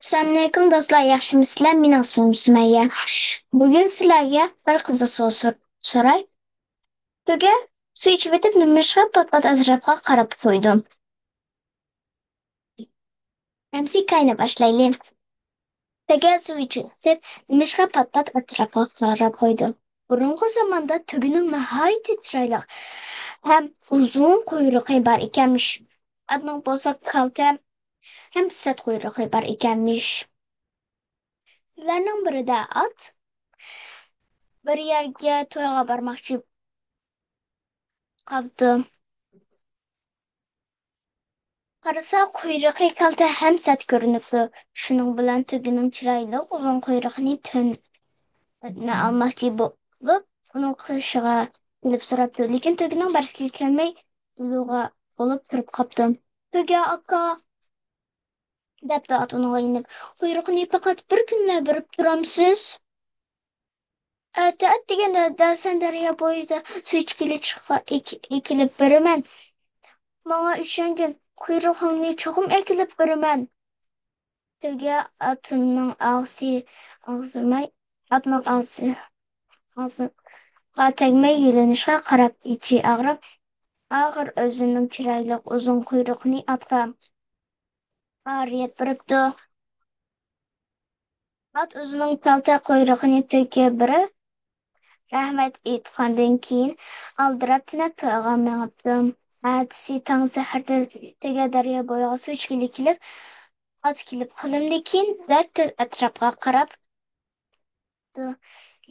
Assalamualaikum do'stlar, yaxshimisizlar? Men ismim Sumayya. Bugun sizlarga bir qiziq savol so'ray. Suvga suv ichib o'tib, nimishqa pat-pat atrofga qarab qo'ydim. Ramzi qayna boshlaylik. Suvga suv ichib o'tib, nimishqa pat-pat atrofga qarab qo'ydim. Burungi zamonda tubining nihoyatda chiroyli ham uzun quyruqi bor ekanmish. Adning bo'lsa kalta ham sat quyruqi bor ekanmish. Ularning birida ot bir yerga to'yga bormoqchi qoldi. Qarasa quyrug'i kalta ham sat ko'rinibdi. Shuning bilan tubining chiroyli uzun quyrug'ini tunni olmoqchi bo'lib, uni qilishiga kelib so'rabdi. Lekin tugining barisiga kelmay, dulug'a bo'lib turib qopti. Tuga aka debdi ot unga inib. Quyrug'ini faqat bir kunla burib turamsiz. At deganda sen daryo bo'yida suv ichgili ekilib biraman. Manga ishongin, quyrug'imni cho'qim ekilib biraman. Tuga atning og'ziga tegmay yilinishga qarab ichi ag'ir o'zining chiroyli uzun quyrug'ini otga oriyat biribdi. Ot o'zining kalta quyrug'ini tuga birib, rahmat aytgandan keyin aldirab tinib to'yga minibdi. Ertasi tong saharda tuga daryo bo'yiga suv ichgili kelib, ot kelib qo'limdan darrov atrofga qarab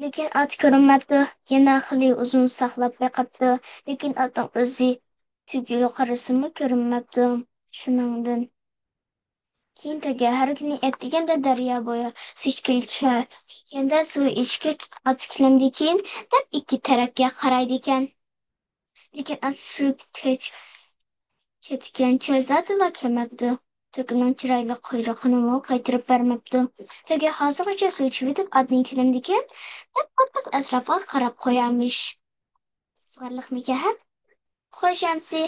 lekin ot ko'rinmabdi. Yana xili uzun saqlab boqibdi, lekin otning o'zi tugiga qarasimi ko'rinmabdi. Shuningdan keyin tuga har kuni ertaganda daryo bo'yi suv ichgilcha endi suv ichgach ot kilimdan keyin ikki tarafga qaraydi ekan. Lekin ot suv ketgancha zotila kelmabdi. Tugining chiroyli quyrug'ini qaytirib bermabdi. Tugi hozirgacha suv ichib o'tib, otning kilimdikan pat-pat atrofga qarab qo'yamish. Qiziqarliqmikan? Xo'sh, Amsi.